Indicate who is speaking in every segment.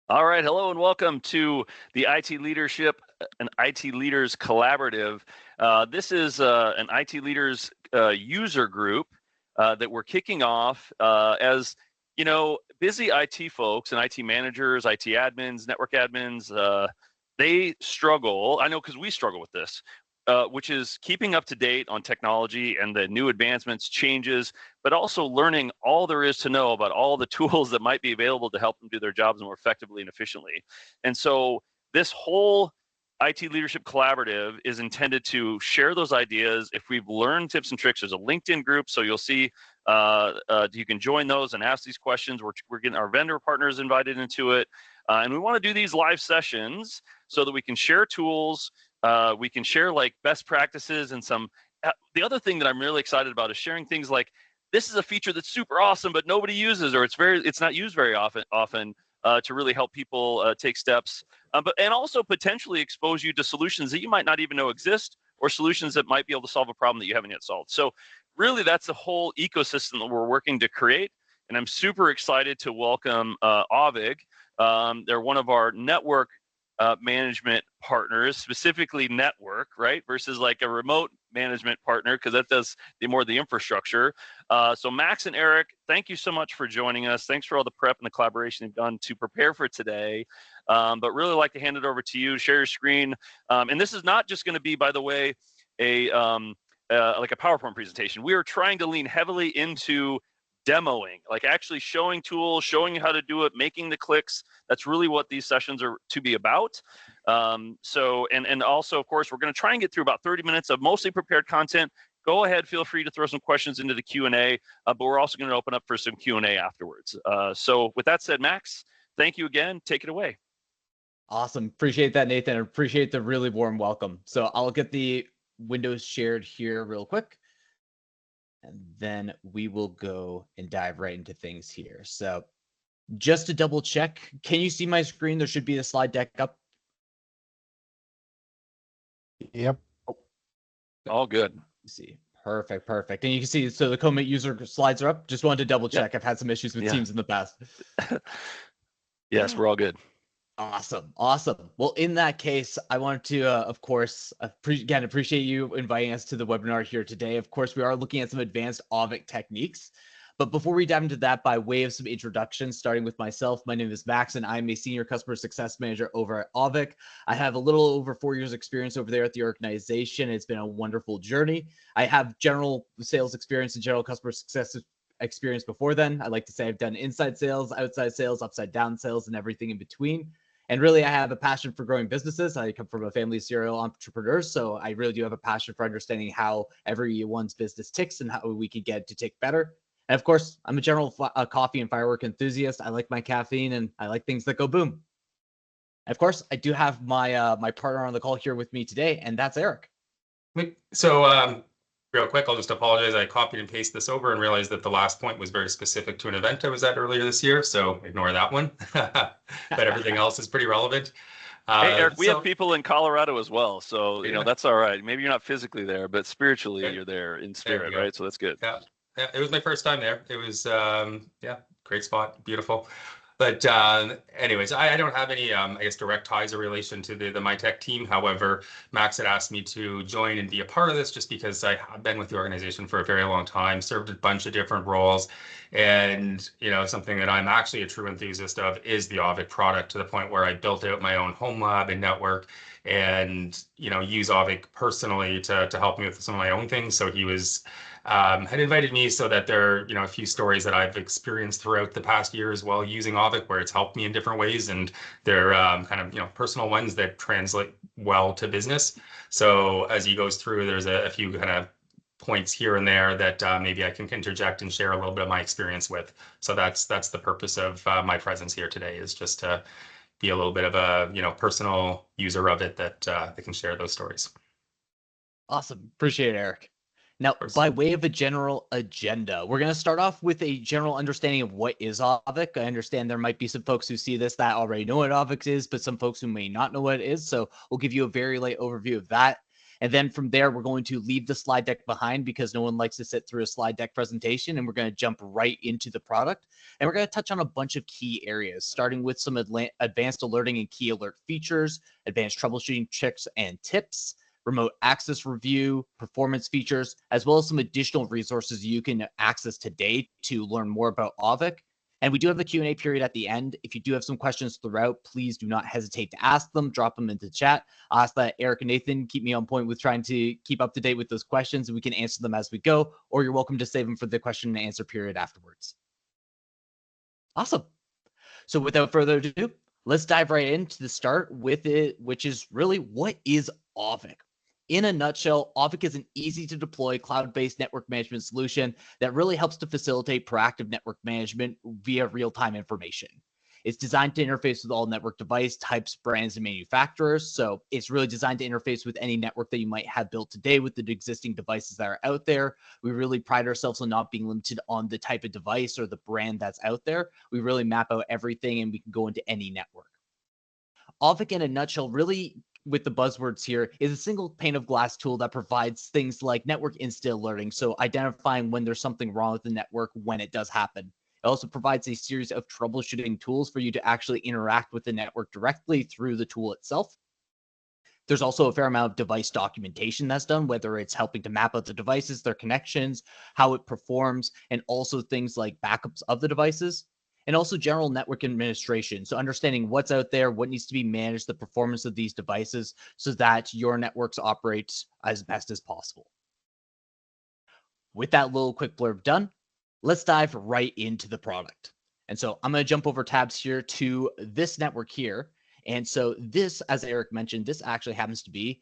Speaker 1: All right, hello and welcome to the IT Leadership and IT Leaders Collaborative. This is an IT Leaders user group that we're kicking off as, busy IT folks and IT managers, IT admins, network admins, they struggle. I know because we struggle with this, which is keeping up to date on technology and the new advancements, changes, but also learning all there is to know about all the tools that might be available to help them do their jobs more effectively and efficiently. And so this whole IT Leadership Collaborative is intended to share those ideas. If we've learned tips and tricks, there's a LinkedIn group, so you'll see you can join those and ask these questions. We're getting our vendor partners invited into it. And we want to do these live sessions so that we can share tools, we can share like best practices and some. The other thing that I'm really excited about is sharing things like this is a feature that's super awesome, but nobody uses, or it's not used very often to really help people take steps, and also potentially expose you to solutions that you might not even know exist, or solutions that might be able to solve a problem that you haven't yet solved. So really, that's the whole ecosystem that we're working to create, and I'm super excited to welcome Auvik. They're one of our network management partners, specifically network, right? Versus like a remote management partner, because that does the infrastructure. So Max and Eric, thank you so much for joining us. Thanks for all the prep and the collaboration you've done to prepare for today. But really like to hand it over to you, share your screen. And this is not just going to be, by the way, like a PowerPoint presentation. We are trying to lean heavily into demoing, like actually showing tools, showing you how to do it, making the clicks. That's really what these sessions are to be about. And also, of course, we're going to try and get through about 30 minutes of mostly prepared content. Go ahead, feel free to throw some questions into the Q&A, but we're also going to open up for some Q&A afterwards. So with that said, Max, thank you again. Take it away.
Speaker 2: Awesome. Appreciate that, Nathan. Appreciate the really warm welcome. So I'll get the windows shared here real quick, and then we will go and dive right into things here. So just to double check, can you see my screen? There should be a slide deck up.
Speaker 3: Yep.
Speaker 1: All good.
Speaker 2: See, perfect. And you can see, so the Comet user slides are up. Just wanted to double check. Yep. I've had some issues with Teams in the past.
Speaker 1: Yes, we're all good.
Speaker 2: Awesome. Well, in that case, I wanted to, of course, again, appreciate you inviting us to the webinar here today. Of course, we are looking at some advanced Auvik techniques. But before we dive into that, by way of some introductions, starting with myself, my name is Max, and I'm a senior customer success manager over at Auvik. I have a little over 4 years experience over there at the organization. It's been a wonderful journey. I have general sales experience and general customer success experience before then. I like to say I've done inside sales, outside sales, upside down sales, and everything in between. And really, I have a passion for growing businesses. I come from a family of serial entrepreneurs, so I really do have a passion for understanding how everyone's business ticks and how we can get to tick better. And of course, I'm a general coffee and firework enthusiast. I like my caffeine, and I like things that go boom. And of course, I do have my my partner on the call here with me today, and that's Eric.
Speaker 4: So real quick, I'll just apologize. I copied and pasted this over and realized that the last point was very specific to an event I was at earlier this year, so ignore that one. But everything else is pretty relevant.
Speaker 1: Hey, Eric, we have people in Colorado as well, so that's all right. Maybe you're not physically there, but spiritually you're there in spirit, right? So that's good.
Speaker 4: Yeah, it was my first time there. It was great spot, beautiful. But anyways, I don't have any, I guess, direct ties or relation to the MyTech team. However, Max had asked me to join and be a part of this just because I have been with the organization for a very long time, served a bunch of different roles. And, something that I'm actually a true enthusiast of is the Auvik product, to the point where I built out my own home lab and network and, use Auvik personally to help me with some of my own things. So he was... had invited me so that there are, a few stories that I've experienced throughout the past year as well using Auvik, where it's helped me in different ways, and they're kind of, personal ones that translate well to business. So as he goes through, there's a few kind of points here and there that maybe I can interject and share a little bit of my experience with. So that's the purpose of my presence here today, is just to be a little bit of a, personal user of it that can share those stories.
Speaker 2: Awesome. Appreciate it, Eric. Now, by way of a general agenda, we're going to start off with a general understanding of what is Auvik. I understand there might be some folks who see this that already know what Auvik is, but some folks who may not know what it is. So we'll give you a very light overview of that. And then from there, we're going to leave the slide deck behind because no one likes to sit through a slide deck presentation. And we're going to jump right into the product. And we're going to touch on a bunch of key areas, starting with some advanced alerting and key alert features, advanced troubleshooting tricks and tips, remote access review, performance features, as well as some additional resources you can access today to learn more about Auvik. And we do have a Q&A period at the end. If you do have some questions throughout, please do not hesitate to ask them. Drop them into chat. I'll ask that Eric and Nathan keep me on point with trying to keep up to date with those questions, and we can answer them as we go, or you're welcome to save them for the question and answer period afterwards. Awesome. So without further ado, let's dive right into the start with it, which is really, what is Auvik? In a nutshell, Auvik is an easy to deploy cloud-based network management solution that really helps to facilitate proactive network management via real-time information. It's designed to interface with all network device types, brands, and manufacturers. So it's really designed to interface with any network that you might have built today with the existing devices that are out there. We really pride ourselves on not being limited on the type of device or the brand that's out there. We really map out everything and we can go into any network. Auvik in a nutshell, really, with the buzzwords here, is a single pane of glass tool that provides things like network instant alerting, so identifying when there's something wrong with the network when it does happen. It also provides a series of troubleshooting tools for you to actually interact with the network directly through the tool itself. There's also a fair amount of device documentation that's done, whether it's helping to map out the devices, their connections, how it performs, and also things like backups of the devices. And also general network administration. So understanding what's out there, what needs to be managed, the performance of these devices so that your networks operate as best as possible. With that little quick blurb done, let's dive right into the product. And so I'm going to jump over tabs here to this network here. And so this, as Eric mentioned, this actually happens to be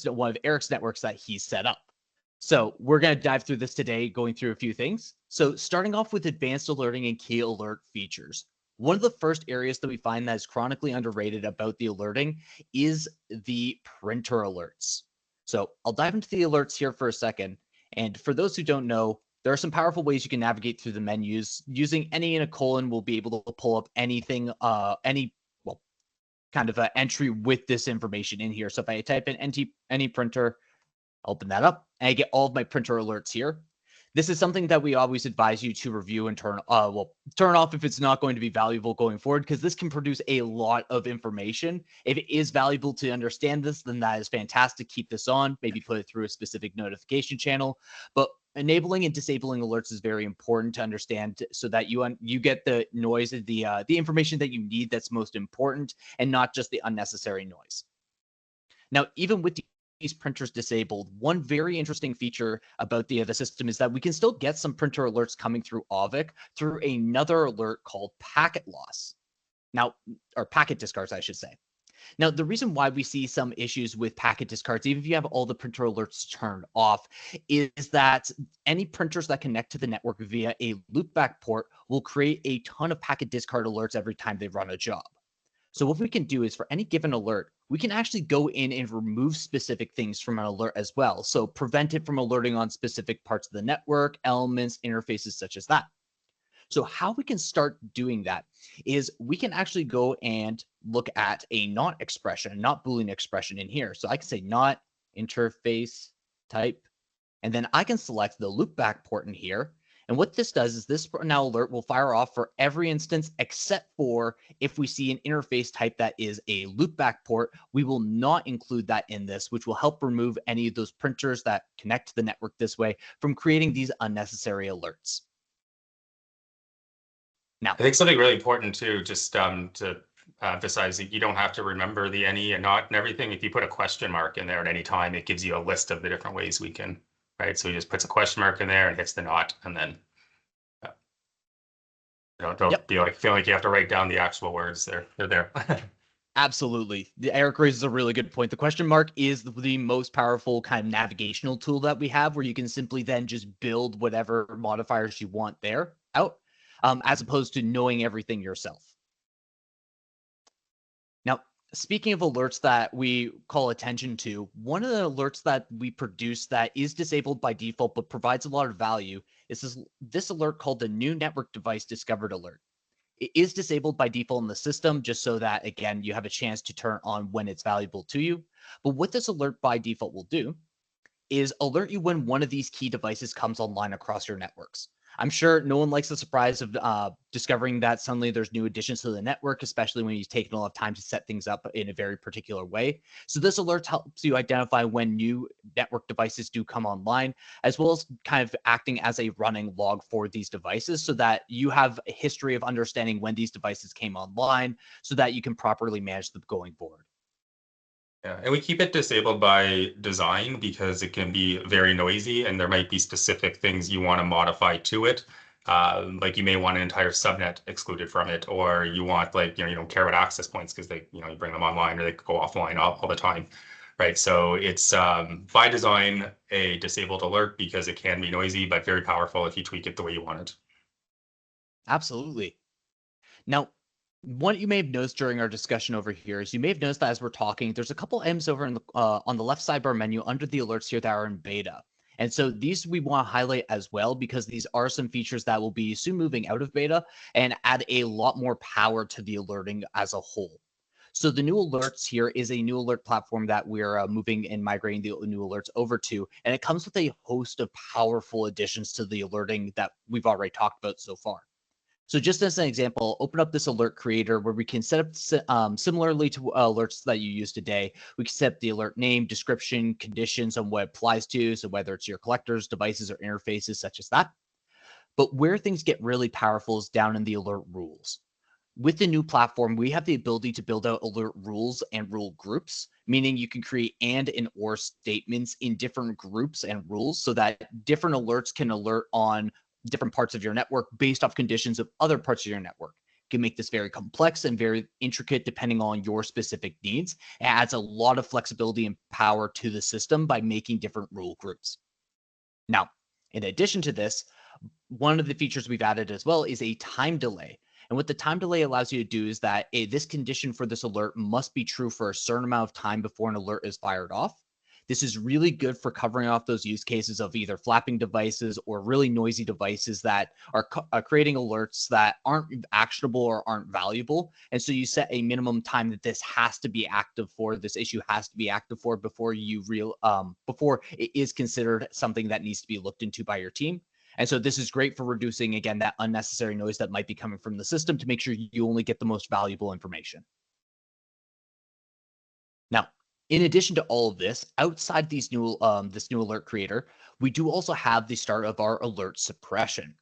Speaker 2: one of Eric's networks that he's set up. So we're going to dive through this today, going through a few things. So starting off with advanced alerting and key alert features. One of the first areas that we find that is chronically underrated about the alerting is the printer alerts. So I'll dive into the alerts here for a second. And for those who don't know, there are some powerful ways you can navigate through the menus. Using any and a colon will be able to pull up anything, kind of an entry with this information in here. So if I type in any printer, open that up, and I get all of my printer alerts here. This is something that we always advise you to review and turn off if it's not going to be valuable going forward, because this can produce a lot of information. If it is valuable to understand this, then that is fantastic. Keep this on, maybe put it through a specific notification channel. But enabling and disabling alerts is very important to understand so that you get the noise, the information that you need that's most important, and not just the unnecessary noise. Now, even with these printers disabled, one very interesting feature about the system is that we can still get some printer alerts coming through Auvik through another alert called packet loss. Now, or packet discards, I should say. Now, the reason why we see some issues with packet discards, even if you have all the printer alerts turned off, is that any printers that connect to the network via a loopback port will create a ton of packet discard alerts every time they run a job. So what we can do is for any given alert, we can actually go in and remove specific things from an alert as well. So prevent it from alerting on specific parts of the network, elements, interfaces such as that. So how we can start doing that is we can actually go and look at a not expression, not Boolean expression in here. So I can say not interface type, and then I can select the loopback port in here. And what this does is this now alert will fire off for every instance except for if we see an interface type that is a loopback port. We will not include that in this, which will help remove any of those printers that connect to the network this way from creating these unnecessary alerts. Now,
Speaker 4: I think something really important too, just to emphasize that you don't have to remember the any and not and everything. If you put a question mark in there at any time, it gives you a list of the different ways we can, right? So he just puts a question mark in there and hits the not, and then don't be like feeling like you have to write down the actual words. They're there.
Speaker 2: Absolutely. Eric raises a really good point. The question mark is the most powerful kind of navigational tool that we have, where you can simply then just build whatever modifiers you want there out, as opposed to knowing everything yourself. Now, speaking of alerts that we call attention to, one of the alerts that we produce that is disabled by default but provides a lot of value is this alert called the New Network Device Discovered Alert. It is disabled by default in the system, just so that, again, you have a chance to turn on when it's valuable to you. But what this alert by default will do is alert you when one of these key devices comes online across your networks. I'm sure no one likes the surprise of discovering that suddenly there's new additions to the network, especially when you've taken a lot of time to set things up in a very particular way. So this alert helps you identify when new network devices do come online, as well as kind of acting as a running log for these devices so that you have a history of understanding when these devices came online so that you can properly manage them going forward.
Speaker 4: Yeah, and we keep it disabled by design because it can be very noisy and there might be specific things you want to modify to it. Like you may want an entire subnet excluded from it, or you want like, you don't care about access points because they, you bring them online or they go offline all the time, right? So it's by design a disabled alert because it can be noisy, but very powerful if you tweak it the way you want it.
Speaker 2: Absolutely. Now, what you may have noticed during our discussion over here is you may have noticed that as we're talking, there's a couple M's over in the, on the left sidebar menu under the alerts here that are in beta. And so these we want to highlight as well because these are some features that will be soon moving out of beta and add a lot more power to the alerting as a whole. So the new alerts here is a new alert platform that we're moving and migrating the new alerts over to, and it comes with a host of powerful additions to the alerting that we've already talked about so far. So just as an example, open up this alert creator where we can set up similarly to alerts that you use today. We can set up the alert name, description, conditions on what it applies to, so whether it's your collectors, devices, or interfaces such as that. But where things get really powerful is down in the alert rules. With the new platform, we have the ability to build out alert rules and rule groups, meaning you can create and or statements in different groups and rules so that different alerts can alert on different parts of your network based off conditions of other parts of your network. You can make this very complex and very intricate depending on your specific needs. It adds a lot of flexibility and power to the system by making different rule groups. Now, in addition to this, one of the features we've added as well is a time delay. And what the time delay allows you to do is that this condition for this alert must be true for a certain amount of time before an alert is fired off. This is really good for covering off those use cases of either flapping devices or really noisy devices that are creating alerts that aren't actionable or aren't valuable. And so you set a minimum time that this has to be active for, this issue has to be active for before before it is considered something that needs to be looked into by your team. And so this is great for reducing, again, that unnecessary noise that might be coming from the system to make sure you only get the most valuable information. Now, in addition to all of this, outside these new this new alert creator, we do also have the start of our alert suppression.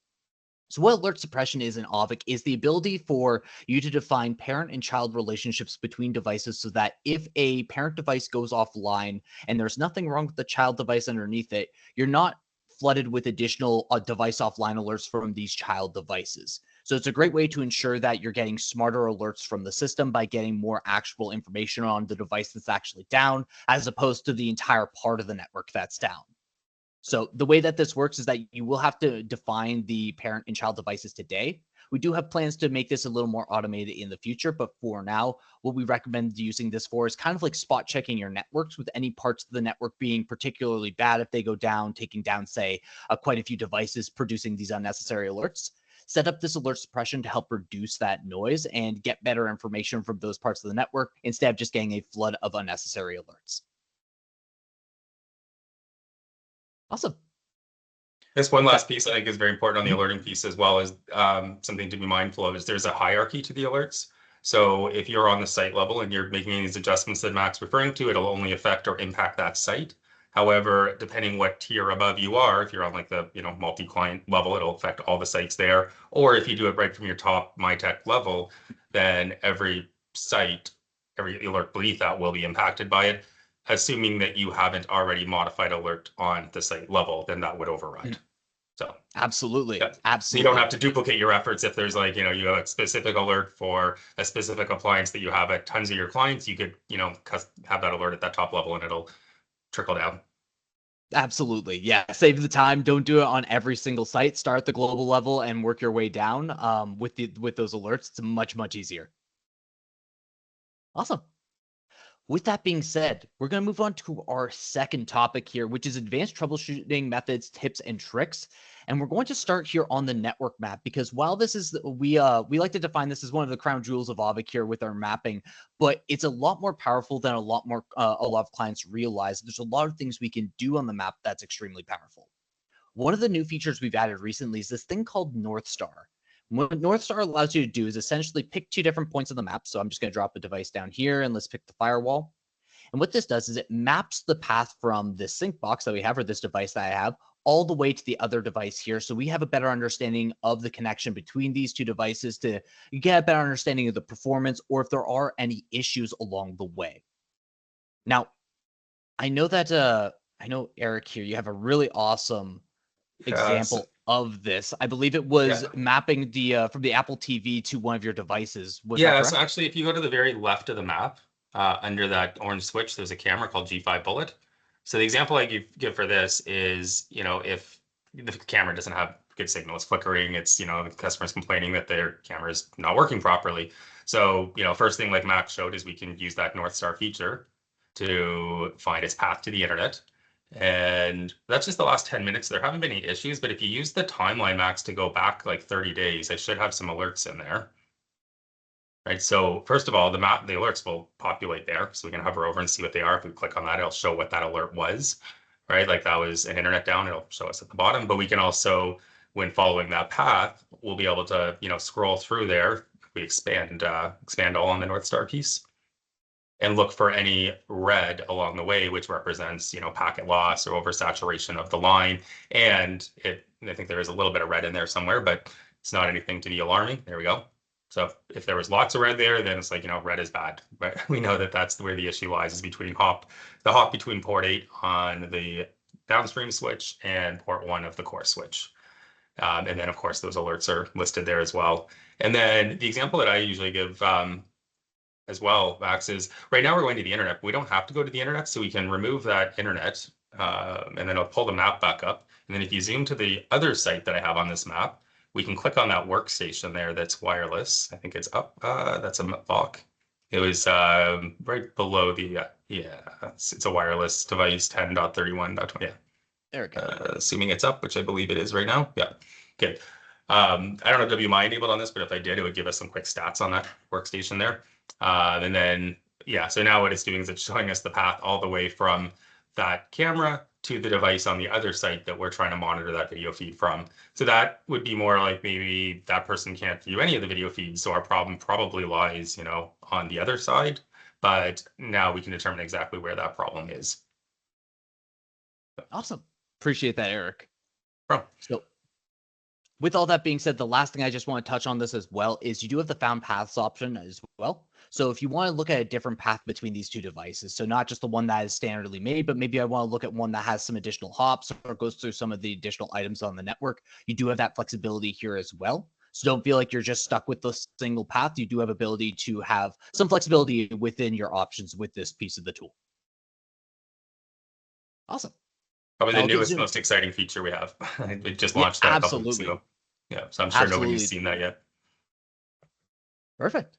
Speaker 2: So what alert suppression is in Auvik is the ability for you to define parent and child relationships between devices so that if a parent device goes offline and there's nothing wrong with the child device underneath it, you're not flooded with additional device offline alerts from these child devices. So it's a great way to ensure that you're getting smarter alerts from the system by getting more actual information on the device that's actually down, as opposed to the entire part of the network that's down. So the way that this works is that you will have to define the parent and child devices today. We do have plans to make this a little more automated in the future, but for now, what we recommend using this for is kind of like spot checking your networks with any parts of the network being particularly bad if they go down, taking down, say, quite a few devices producing these unnecessary alerts. Set up this alert suppression to help reduce that noise and get better information from those parts of the network instead of just getting a flood of unnecessary alerts. Awesome.
Speaker 4: This one last piece I think is very important on the alerting piece as well as something to be mindful of is there's a hierarchy to the alerts. So if you're on the site level and you're making these adjustments that Mac's referring to, it'll only affect or impact that site. However, depending what tier above you are, if you're on like the multi-client level, it'll affect all the sites there. Or if you do it right from your top MyTech level, then every site, every alert beneath that will be impacted by it. Assuming that you haven't already modified alert on the site level, then that would override. So
Speaker 2: absolutely,
Speaker 4: yeah.
Speaker 2: absolutely.
Speaker 4: So you don't have to duplicate your efforts. If there's like, you have a specific alert for a specific appliance that you have at tons of your clients, you could, have that alert at that top level and it'll trickle down.
Speaker 2: Absolutely. Yeah. Save the time. Don't do it on every single site. Start at the global level and work your way down with those alerts. It's much, much easier. Awesome. With that being said, we're going to move on to our second topic here, which is advanced troubleshooting methods, tips, and tricks. And we're going to start here on the network map, because while this is, we like to define this as one of the crown jewels of Auvik here with our mapping, but it's a lot more powerful than a lot of clients realize. There's a lot of things we can do on the map that's extremely powerful. One of the new features we've added recently is this thing called North Star. What North Star allows you to do is essentially pick 2 different points on the map. So I'm just going to drop a device down here and let's pick the firewall. And what this does is it maps the path from this sync box that we have, or this device that I have, all the way to the other device here. So we have a better understanding of the connection between these 2 devices to get a better understanding of the performance, or if there are any issues along the way. Now, I know that, I know Eric here, you have a really awesome example of this. I believe it was mapping the from the Apple TV to one of your devices. Was that correct?
Speaker 4: So actually, if you go to the very left of the map, under that orange switch, there's a camera called G5 Bullet. So the example I give for this is, if the camera doesn't have good signal, it's flickering, it's, the customer's complaining that their camera is not working properly. So, first thing like Max showed is we can use that North Star feature to find its path to the internet. And that's just the last 10 minutes. There haven't been any issues, but if you use the timeline, Max, to go back like 30 days, I should have some alerts in there. Right. So first of all, the alerts will populate there. So we can hover over and see what they are. If we click on that, it'll show what that alert was, right? Like that was an internet down, it'll show us at the bottom. But we can also, when following that path, we'll be able to, scroll through there. We expand all on the North Star piece and look for any red along the way, which represents, packet loss or oversaturation of the line. And I think there is a little bit of red in there somewhere, but it's not anything to be alarming. There we go. So if there was lots of red there, then it's like, red is bad. But we know that that's where the issue lies, is between the hop between port 8 on the downstream switch and port 1 of the core switch. And then, of course, those alerts are listed there as well. And then the example that I usually give as well, Max, is right now we're going to the internet. We don't have to go to the internet, so we can remove that internet, and then I'll pull the map back up. And then if you zoom to the other site that I have on this map, we can click on that workstation there that's wireless. I think it's up. That's a VOC. It was right below the, it's a wireless device, 10.31.20. Yeah.
Speaker 2: There we go.
Speaker 4: Assuming it's up, which I believe it is right now. Yeah. Good. I don't know if WMI enabled on this, but if I did, it would give us some quick stats on that workstation there. And then, so now what it's doing is it's showing us the path all the way from that camera to the device on the other site that we're trying to monitor that video feed from. So that would be more like maybe that person can't view any of the video feeds. So our problem probably lies, on the other side, but now we can determine exactly where that problem is.
Speaker 2: Awesome. Appreciate that, Eric.
Speaker 4: So
Speaker 2: with all that being said, the last thing I just want to touch on this as well is you do have the found paths option as well. So if you want to look at a different path between these 2 devices, so not just the one that is standardly made, but maybe I want to look at one that has some additional hops or goes through some of the additional items on the network, you do have that flexibility here as well. So don't feel like you're just stuck with the single path. You do have ability to have some flexibility within your options with this piece of the tool. Awesome.
Speaker 4: Probably the newest, most exciting feature we have. It just launched that a couple weeks ago. Yeah, so I'm sure nobody's seen that yet.
Speaker 2: Perfect.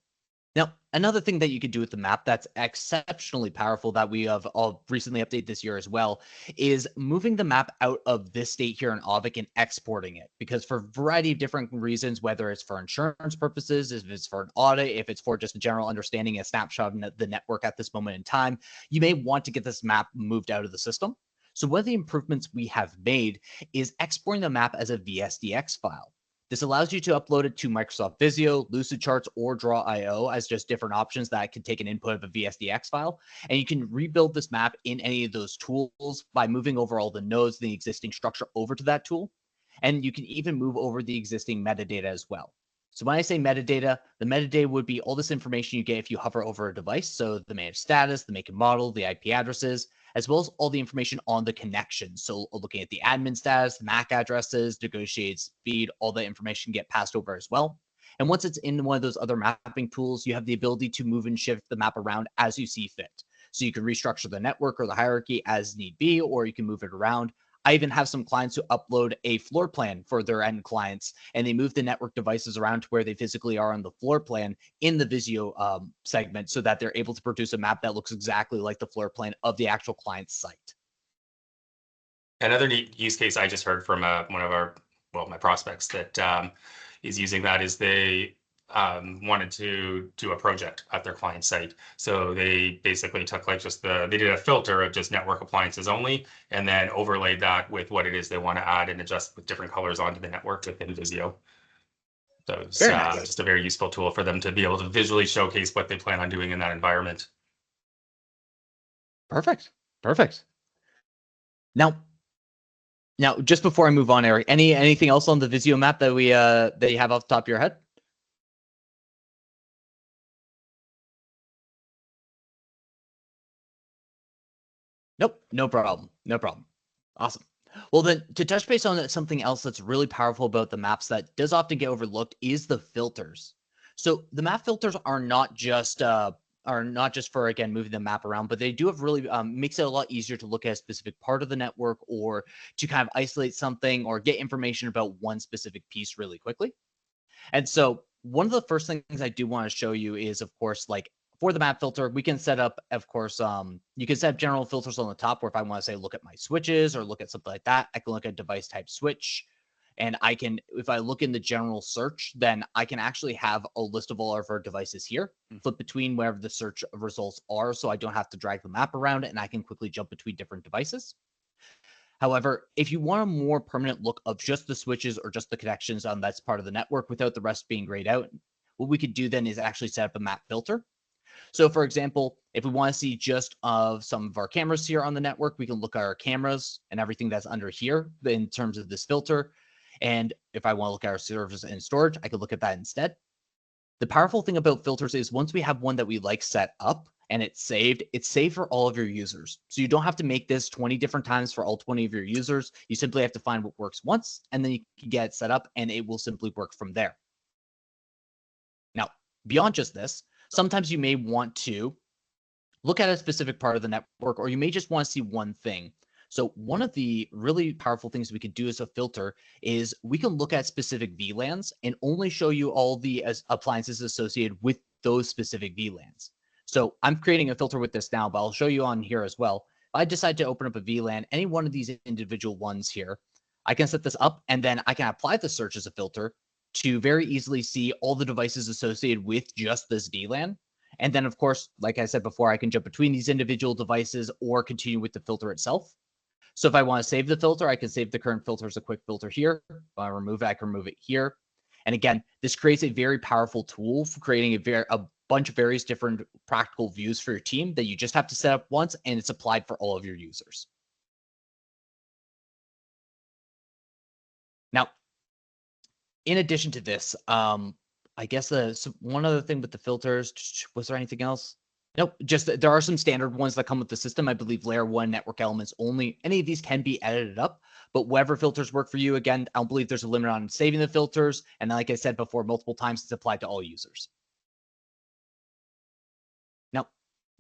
Speaker 2: Now, another thing that you could do with the map that's exceptionally powerful that we have all recently updated this year as well is moving the map out of this state here in Auvik and exporting it. Because for a variety of different reasons, whether it's for insurance purposes, if it's for an audit, if it's for just a general understanding, a snapshot of the network at this moment in time, you may want to get this map moved out of the system. So one of the improvements we have made is exporting the map as a VSDX file. This allows you to upload it to Microsoft Visio, Lucidcharts, or Draw.io as just different options that can take an input of a VSDX file. And you can rebuild this map in any of those tools by moving over all the nodes, the existing structure over to that tool. And you can even move over the existing metadata as well. So when I say metadata, the metadata would be all this information you get if you hover over a device. So the managed status, the make and model, the IP addresses, as well as all the information on the connection. So looking at the admin status, the MAC addresses, negotiated speed, all that information get passed over as well. And once it's in one of those other mapping tools, you have the ability to move and shift the map around as you see fit. So you can restructure the network or the hierarchy as need be, or you can move it around. I even have some clients who upload a floor plan for their end clients, and they move the network devices around to where they physically are on the floor plan in the Visio segment so that they're able to produce a map that looks exactly like the floor plan of the actual client's site.
Speaker 4: Another neat use case I just heard from one of our, my prospects that is using that is they wanted to do a project at their client site. So they basically took like they did a filter of just network appliances only, and then overlaid that with what it is they want to add and adjust with different colors onto the network within Visio. So it's
Speaker 2: nice.
Speaker 4: just a very useful tool for them to be able to visually showcase what they plan on doing in that environment.
Speaker 2: Perfect. Now, just before I move on, Eric, anything else on the Visio map that we that you have off the top of your head? Nope, no problem. Awesome. Well, then, to touch base on something else that's really powerful about the maps that does often get overlooked is the filters. So the map filters are not just for, again, moving the map around, but they do have really makes it a lot easier to look at a specific part of the network or to kind of isolate something or get information about one specific piece really quickly. And so one of the first things I do want to show you is, of course, like for the map filter, we can set up, of course, you can set up general filters on the top where if I want to say, look at my switches or look at something like that, I can look at device type switch. And I can, if I look in the general search, then I can actually have a list of all of our devices here, flip between wherever the search results are. So I don't have to drag the map around and I can quickly jump between different devices. However, if you want a more permanent look of just the switches or just the connections on that's part of the network without the rest being grayed out, what we could do then is actually set up a map filter. So for example, if we want to see just some of our cameras here on the network, we can look at our cameras and everything that's under here in terms of this filter. And if I want to look at our servers and storage, I could look at that instead. The powerful thing about filters is once we have one that we like set up and it's saved for all of your users. So you don't have to make this 20 different times for all 20 of your users. You simply have to find what works once, and then you can get it set up and it will simply work from there. Now, beyond just this, sometimes you may want to look at a specific part of the network, or you may just want to see one thing. So one of the really powerful things we could do as a filter is we can look at specific VLANs and only show you all the appliances associated with those specific VLANs. So I'm creating a filter with this now, but I'll show you on here as well. If I decide to open up a VLAN, any one of these individual ones here, I can set this up and then I can apply the search as a filter to very easily see all the devices associated with just this VLAN. And then, of course, like I said before, I can jump between these individual devices or continue with the filter itself. So if I want to save the filter, I can save the current filter as a quick filter here. If I remove it, I can remove it here. And again, this creates a very powerful tool for creating a bunch of various different practical views for your team that you just have to set up once, and it's applied for all of your users. Now, in addition to this, I guess one other thing with the filters, was there anything else? Nope, just there are some standard ones that come with the system. I believe layer 1 network elements only. Any of these can be edited up, but whatever filters work for you, again, I don't believe there's a limit on saving the filters. And like I said before, multiple times, it's applied to all users. Now,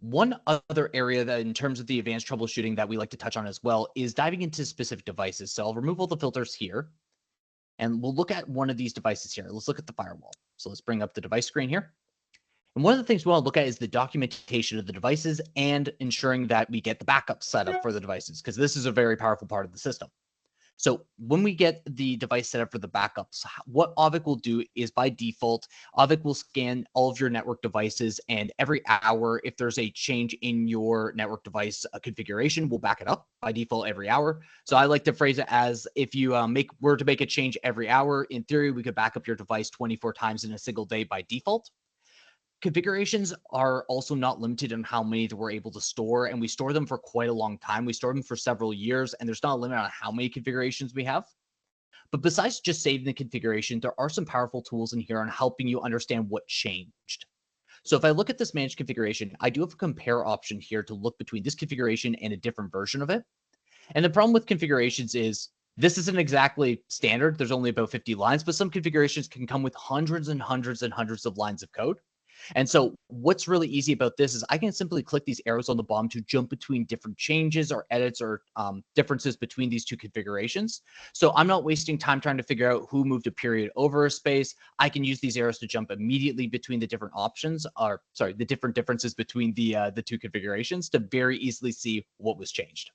Speaker 2: one other area that in terms of the advanced troubleshooting that we like to touch on as well is diving into specific devices. So I'll remove all the filters here, and we'll look at one of these devices here. Let's look at the firewall. So let's bring up the device screen here. And one of the things we want to look at is the documentation of the devices and ensuring that we get the backup set up for the devices, because this is a very powerful part of the system. So when we get the device set up for the backups, what Auvik will do is by default, Auvik will scan all of your network devices, and every hour, if there's a change in your network device configuration, we'll back it up by default every hour. So I like to phrase it as if you were to make a change every hour, in theory, we could back up your device 24 times in a single day by default. Configurations are also not limited on how many that we're able to store, and we store them for quite a long time. We store them for several years, and there's not a limit on how many configurations we have. But besides just saving the configuration, there are some powerful tools in here on helping you understand what changed. So if I look at this managed configuration, I do have a compare option here to look between this configuration and a different version of it. And the problem with configurations is this isn't exactly standard. There's only about 50 lines, but some configurations can come with hundreds and hundreds and hundreds of lines of code. And so what's really easy about this is I can simply click these arrows on the bottom to jump between different changes or edits or differences between these two configurations. So I'm not wasting time trying to figure out who moved a period over a space. I can use these arrows to jump immediately between the different options, or sorry, the different differences between the two configurations to very easily see what was changed.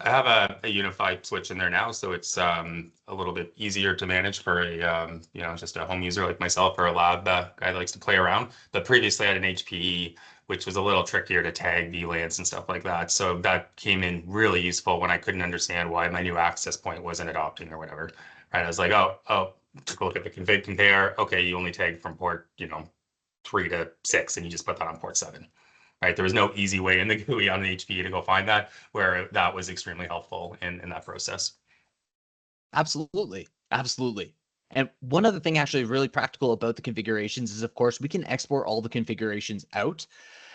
Speaker 4: I have a unified switch in there now, so it's a little bit easier to manage for a just a home user like myself or a lab guy that likes to play around. But previously I had an HPE, which was a little trickier to tag VLANs and stuff like that. So that came in really useful when I couldn't understand why my new access point wasn't adopting or whatever. Right? I was like, oh, take a look at the config compare. Okay, you only tag from port 3 to 6, and you just put that on port 7. Right, there was no easy way in the GUI on the HPE to go find that, where that was extremely helpful in that process.
Speaker 2: Absolutely. Absolutely. And one other thing actually really practical about the configurations is, of course, we can export all the configurations out.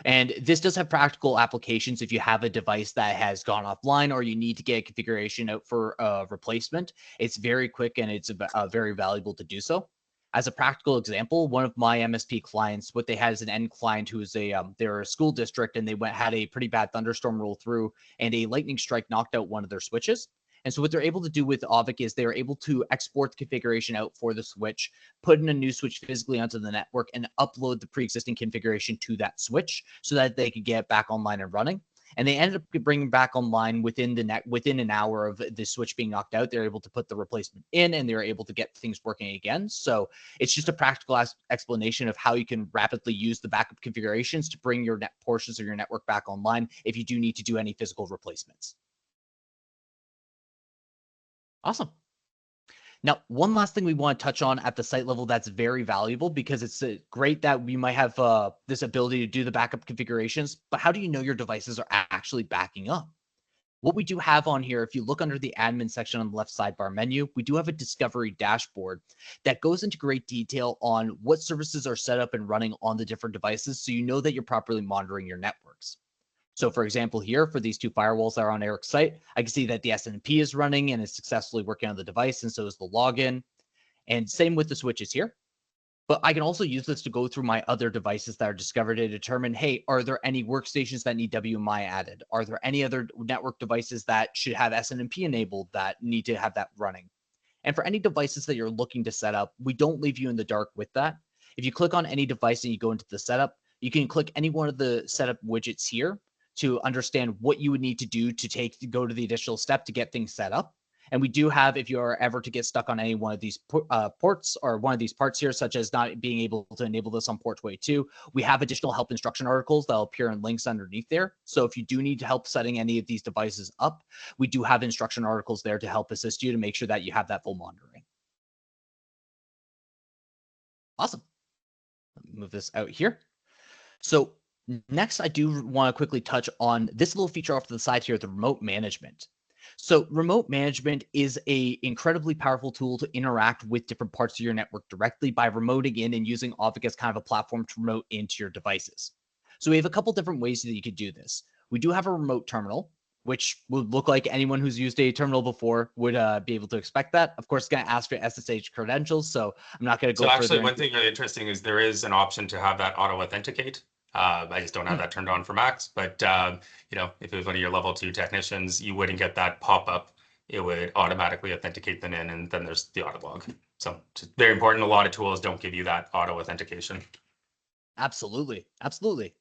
Speaker 2: And this does have practical applications if you have a device that has gone offline or you need to get a configuration out for replacement. It's very quick and it's very valuable to do so. As a practical example, one of my MSP clients, what they had is an end client who is they're a school district, and they had a pretty bad thunderstorm roll through, and a lightning strike knocked out one of their switches. And so what they're able to do with Auvik is they're able to export the configuration out for the switch, put in a new switch physically onto the network, and upload the pre-existing configuration to that switch so that they could get it back online and running. And they ended up bringing back online within an hour of the switch being knocked out. They're able to put the replacement in, and they're able to get things working again. So it's just a practical explanation of how you can rapidly use the backup configurations to bring your portions of your network back online if you do need to do any physical replacements. Awesome. Now, one last thing we want to touch on at the site level that's very valuable, because it's great that we might have this ability to do the backup configurations, but how do you know your devices are actually backing up? What we do have on here, if you look under the admin section on the left sidebar menu, we do have a discovery dashboard that goes into great detail on what services are set up and running on the different devices, so you know that you're properly monitoring your networks. So for example, here for these two firewalls that are on Eric's site, I can see that the SNMP is running and is successfully working on the device, and so is the login. And same with the switches here. But I can also use this to go through my other devices that are discovered to determine, hey, are there any workstations that need WMI added? Are there any other network devices that should have SNMP enabled that need to have that running? And for any devices that you're looking to set up, we don't leave you in the dark with that. If you click on any device and you go into the setup, you can click any one of the setup widgets here to understand what you would need to do to go to the additional step to get things set up. And we do have, if you are ever to get stuck on any one of these ports or one of these parts here, such as not being able to enable this on port 22, we have additional help instruction articles that'll appear in links underneath there. So if you do need help setting any of these devices up, we do have instruction articles there to help assist you to make sure that you have that full monitoring. Awesome. Let me move this out here. So next, I do want to quickly touch on this little feature off to the side here, the remote management. So remote management is a incredibly powerful tool to interact with different parts of your network directly by remoting in and using Auvik as kind of a platform to remote into your devices. So we have a couple different ways that you could do this. We do have a remote terminal, which would look like anyone who's used a terminal before would be able to expect that. Of course, it's going to ask for SSH credentials, so I'm not going to go further.
Speaker 4: So actually, one thing really interesting is there is an option to have that auto authenticate. I just don't have that turned on for Macs, but if it was one of your level 2 technicians, you wouldn't get that pop up. It would automatically authenticate them in, and then there's the auto log. So it's very important. A lot of tools don't give you that auto authentication.
Speaker 2: Absolutely. Absolutely.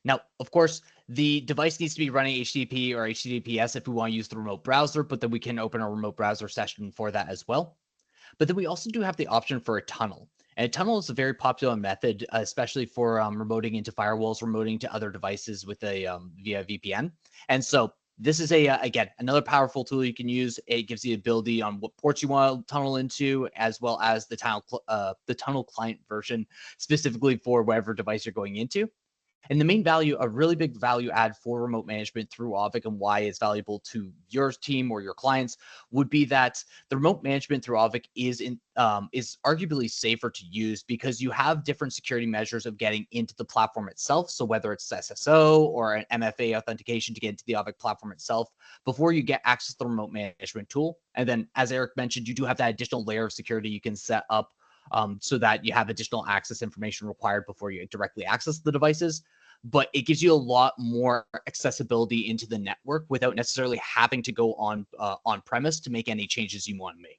Speaker 2: Now, of course, the device needs to be running HTTP or HTTPS if we want to use the remote browser, but then we can open a remote browser session for that as well. But then we also do have the option for a tunnel. And a tunnel is a very popular method, especially for remoting into firewalls, remoting to other devices with via VPN. And so this is again, another powerful tool you can use. It gives you the ability on what ports you want to tunnel into, as well as the tunnel client version, specifically for whatever device you're going into. And the main value, a really big value add for remote management through Auvik and why it's valuable to your team or your clients would be that the remote management through Auvik is arguably safer to use because you have different security measures of getting into the platform itself. So whether it's SSO or an MFA authentication to get into the Auvik platform itself before you get access to the remote management tool. And then, as Eric mentioned, you do have that additional layer of security you can set up so that you have additional access information required before you directly access the devices. But it gives you a lot more accessibility into the network without necessarily having to go on premise to make any changes you want to make.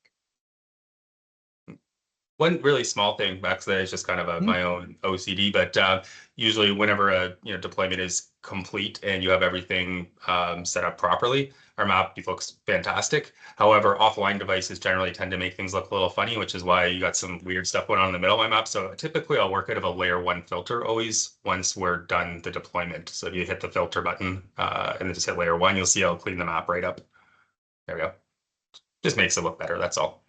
Speaker 4: One really small thing, Max, that is just kind of my own OCD, but usually whenever a deployment is complete and you have everything set up properly, our map looks fantastic. However, offline devices generally tend to make things look a little funny, which is why you got some weird stuff going on in the middle of my map. So typically I'll work out of a layer 1 filter always once we're done the deployment. So if you hit the filter button and then just hit layer 1, you'll see I'll clean the map right up. There we go. Just makes it look better, that's all.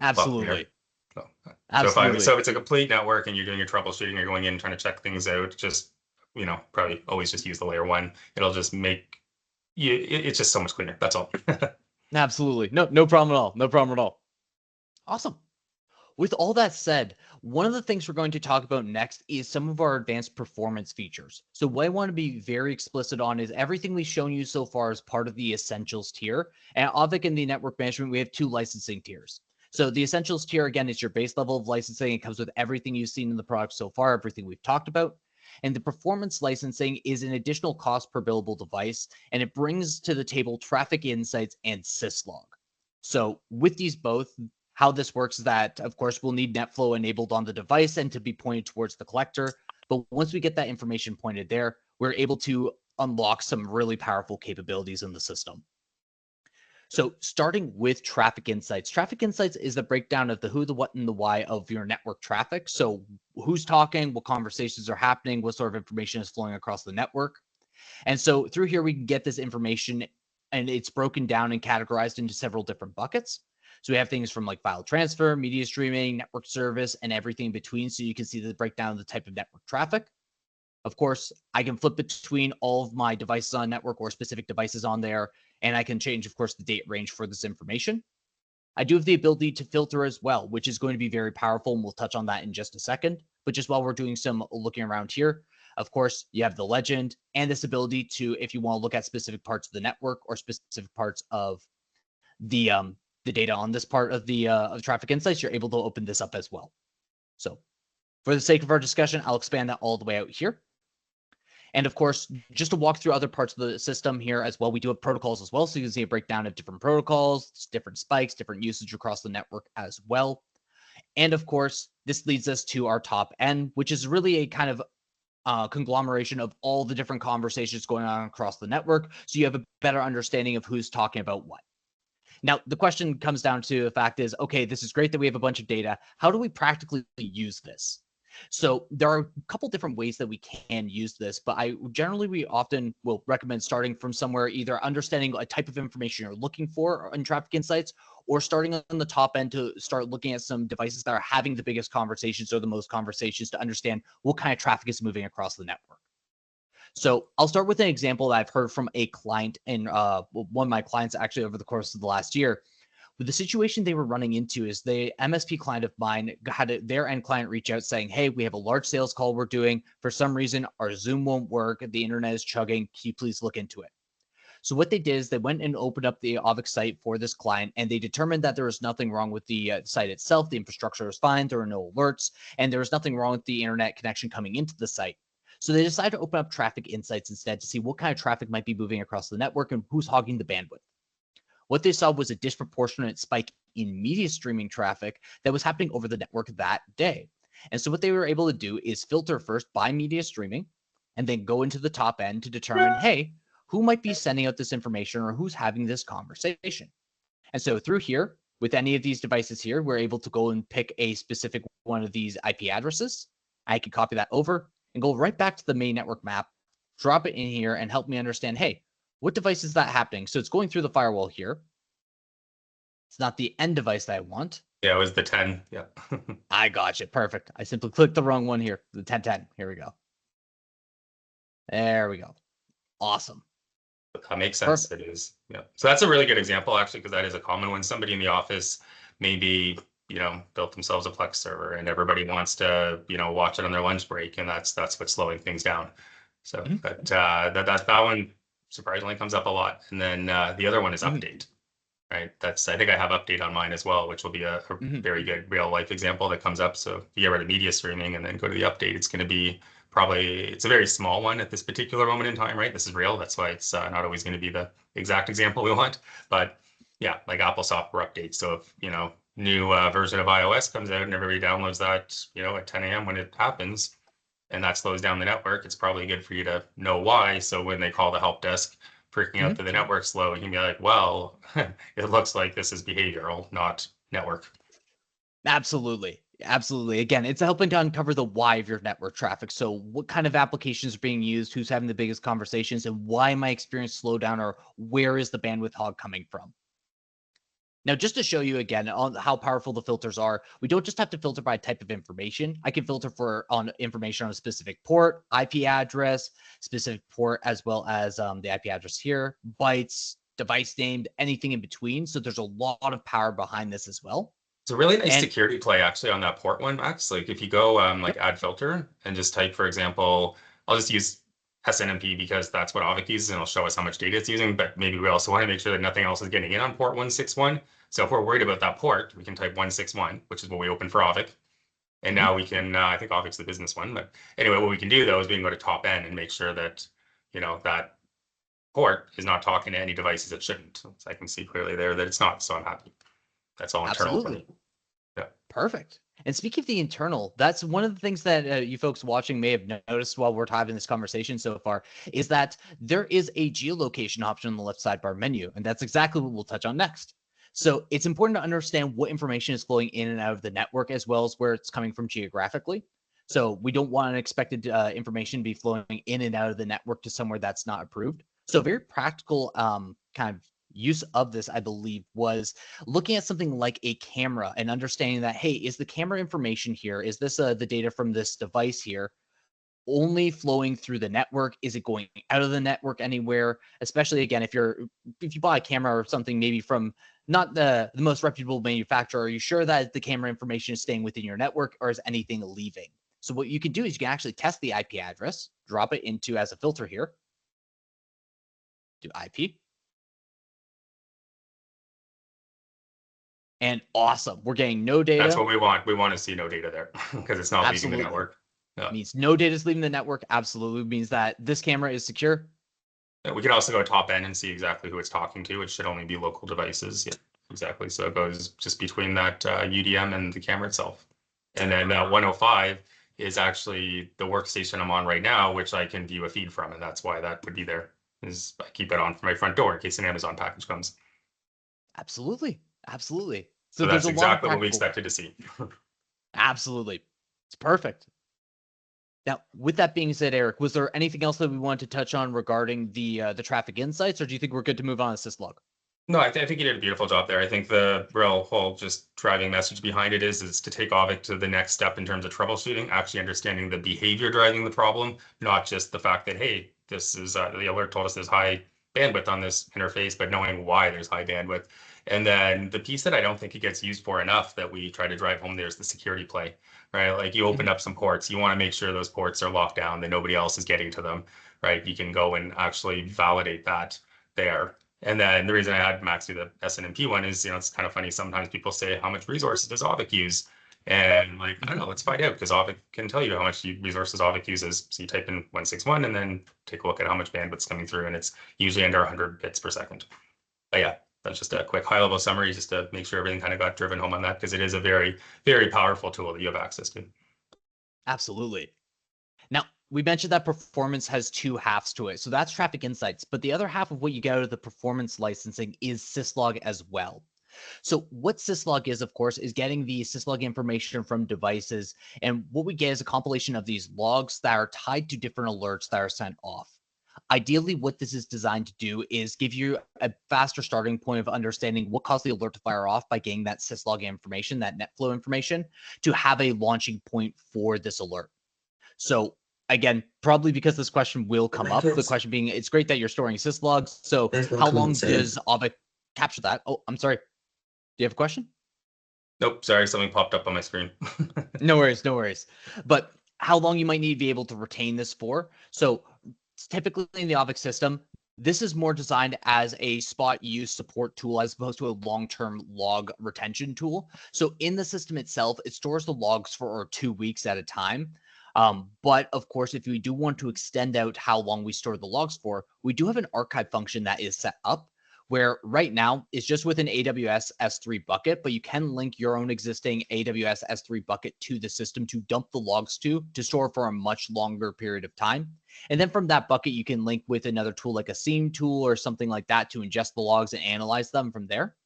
Speaker 2: Absolutely.
Speaker 4: So,
Speaker 2: Absolutely.
Speaker 4: So if it's a complete network and you're doing your troubleshooting, you're going in trying to check things out, just, probably always just use the layer 1. It'll just make you, it's just so much cleaner. That's all.
Speaker 2: Absolutely. No problem at all. No problem at all. Awesome. With all that said, one of the things we're going to talk about next is some of our advanced performance features. So what I want to be very explicit on is everything we've shown you so far is part of the essentials tier. And at Auvik in the network management, we have 2 licensing tiers. So the essentials tier, again, is your base level of licensing. It comes with everything you've seen in the product so far, everything we've talked about. And the performance licensing is an additional cost per billable device, and it brings to the table traffic insights and syslog. So with these both, how this works is that, of course, we'll need NetFlow enabled on the device and to be pointed towards the collector. But once we get that information pointed there, we're able to unlock some really powerful capabilities in the system. So starting with traffic insights. Traffic insights is the breakdown of the who, the what, and the why of your network traffic. So who's talking, what conversations are happening, what sort of information is flowing across the network. And so through here, we can get this information, and it's broken down and categorized into several different buckets. So we have things from like file transfer, media streaming, network service, and everything in between. So you can see the breakdown of the type of network traffic. Of course, I can flip between all of my devices on network or specific devices on there, and I can change, of course, the date range for this information. I do have the ability to filter as well, which is going to be very powerful, and we'll touch on that in just a second. But just while we're doing some looking around here, of course, you have the legend and this ability to, if you want to look at specific parts of the network or specific parts of the data on this part of the traffic insights, you're able to open this up as well. So for the sake of our discussion, I'll expand that all the way out here. And of course, just to walk through other parts of the system here as well, we do have protocols as well. So you can see a breakdown of different protocols, different spikes, different usage across the network as well. And of course, this leads us to our top end, which is really a kind of conglomeration of all the different conversations going on across the network. So you have a better understanding of who's talking about what. Now, the question comes down to the fact is, okay, this is great that we have a bunch of data. How do we practically use this? So there are a couple different ways that we can use this, but we often will recommend starting from somewhere, either understanding a type of information you're looking for in traffic insights, or starting on the top end to start looking at some devices that are having the biggest conversations or the most conversations to understand what kind of traffic is moving across the network. So I'll start with an example that I've heard from a client and one of my clients actually over the course of the last year. But the situation they were running into is the MSP client of mine had their end client reach out saying, hey, we have a large sales call we're doing. For some reason, our Zoom won't work. The internet is chugging. Can you please look into it? So what they did is they went and opened up the Auvik site for this client, and they determined that there was nothing wrong with the site itself. The infrastructure was fine. There were no alerts, and there was nothing wrong with the internet connection coming into the site. So they decided to open up traffic insights instead to see what kind of traffic might be moving across the network and who's hogging the bandwidth. What they saw was a disproportionate spike in media streaming traffic that was happening over the network that day. And so what they were able to do is filter first by media streaming and then go into the top end to determine, hey, who might be sending out this information or who's having this conversation. And so through here, with any of these devices here, we're able to go and pick a specific one of these IP addresses. I can copy that over and go right back to the main network map, drop it in here, and help me understand, hey, what device is that happening? So it's going through the firewall here. It's not the end device that I want.
Speaker 4: Yeah, it was the 10. Yeah.
Speaker 2: I got you. Perfect. I simply clicked the wrong one here. The 1010. Here we go. There we go. Awesome.
Speaker 4: That makes sense. Perfect. It is. Yeah. So that's a really good example, actually, because that is a common one. Somebody in the office maybe, built themselves a Plex server and everybody wants to, watch it on their lunch break. And that's what's slowing things down. So that one surprisingly comes up a lot. And then the other one is update. right? I think I have update on mine as well, which will be a very good real life example that comes up. So if you get rid of media streaming and then go to the update, it's going to be it's a very small one at this particular moment in time, right? This is real. That's why it's not always going to be the exact example we want. But yeah, like Apple software updates. So if, new version of iOS comes out and everybody downloads that, at 10 a.m. when it happens, and that slows down the network, it's probably good for you to know why. So when they call the help desk freaking out that the network's slow, you can be like, well, it looks like this is behavioral, not network.
Speaker 2: Absolutely. Absolutely. Again, it's helping to uncover the why of your network traffic. So what kind of applications are being used, who's having the biggest conversations, and why my experience slow down, or where is the bandwidth hog coming from? Now, just to show you again on how powerful the filters are, we don't just have to filter by type of information. I can filter on information on a specific port, IP address, specific port, as well as the IP address here, bytes, device name, anything in between. So there's a lot of power behind this as well.
Speaker 4: It's a really nice security play actually on that port one, Max. Like if you go like add filter and just type, for example, I'll just use SNMP because that's what Auvik uses and it'll show us how much data it's using. But maybe we also want to make sure that nothing else is getting in on port 161. So if we're worried about that port, we can type 161, which is what we open for Auvik. And now we can, I think Auvik's the business one. But anyway, what we can do though is we can go to top end and make sure that, that port is not talking to any devices it shouldn't. So I can see clearly there that it's not. So I'm happy. That's all internal for me. Yeah.
Speaker 2: Perfect. And speaking of the internal, that's one of the things that you folks watching may have noticed while we're having this conversation so far, is that there is a geolocation option on the left sidebar menu. And that's exactly what we'll touch on next. So it's important to understand what information is flowing in and out of the network, as well as where it's coming from geographically. So we don't want unexpected information to be flowing in and out of the network to somewhere that's not approved. So very practical kind of use of this, I believe, was looking at something like a camera and understanding that, hey, is the camera information here? Is this the data from this device here only flowing through the network? Is it going out of the network anywhere? Especially again, if you buy a camera or something maybe from not the most reputable manufacturer, are you sure that the camera information is staying within your network, or is anything leaving? So what you can do is you can actually test the IP address, drop it into as a filter here, do IP. And awesome, we're getting no data.
Speaker 4: That's what we want. We want to see no data there because it's not leaving the network.
Speaker 2: Yeah. Means no data is leaving the network. Absolutely means that this camera is secure.
Speaker 4: Yeah, we can also go top end and see exactly who it's talking to. It should only be local devices. Yeah, exactly. So it goes just between that UDM and the camera itself. And then 105 is actually the workstation I'm on right now, which I can view a feed from. And that's why that would be there. Is I keep it on for my front door in case an Amazon package comes.
Speaker 2: Absolutely. Absolutely.
Speaker 4: So that's exactly what we expected to see.
Speaker 2: Absolutely. It's perfect. Now, with that being said, Eric, was there anything else that we wanted to touch on regarding the traffic insights, or do you think we're good to move on to syslog?
Speaker 4: No, I think you did a beautiful job there. I think the real whole just driving message behind it is to take Auvik to the next step in terms of troubleshooting, actually understanding the behavior driving the problem, not just the fact that, hey, this is the alert told us there's high bandwidth on this interface, but knowing why there's high bandwidth. And then the piece that I don't think it gets used for enough that we try to drive home there is the security play, right? Like you open up some ports, you want to make sure those ports are locked down, that nobody else is getting to them, right? You can go and actually validate that there. And then the reason I had Max do the SNMP one is, it's kind of funny. Sometimes people say, how much resources does Auvik use? And like, I don't know, let's find out, because Auvik can tell you how much resources Auvik uses. So you type in 161 and then take a look at how much bandwidth's coming through, and it's usually under 100 bits per second. But yeah, that's just a quick high-level summary just to make sure everything kind of got driven home on that, because it is a very, very powerful tool that you have access to.
Speaker 2: Absolutely. Now, we mentioned that performance has two halves to it. So that's traffic insights. But the other half of what you get out of the performance licensing is syslog as well. So what syslog is, of course, is getting the syslog information from devices. And what we get is a compilation of these logs that are tied to different alerts that are sent off. Ideally, what this is designed to do is give you a faster starting point of understanding what caused the alert to fire off by getting that syslog information, that net flow information, to have a launching point for this alert. So again, probably because this question will come up, the question being, it's great that you're storing syslogs. So how long does Auvik capture that? Oh, I'm sorry. Do you have a question?
Speaker 4: Nope, sorry, something popped up on my screen.
Speaker 2: No worries, no worries. But how long you might need to be able to retain this for. So typically in the Auvik system, this is more designed as a spot use support tool as opposed to a long-term log retention tool. So in the system itself, it stores the logs for 2 weeks at a time. But of course, if we do want to extend out how long we store the logs for, we do have an archive function that is set up where right now it's just with an AWS S3 bucket, but you can link your own existing AWS S3 bucket to the system to dump the logs to store for a much longer period of time. And then from that bucket, you can link with another tool like a seam tool or something like that to ingest the logs and analyze them from there.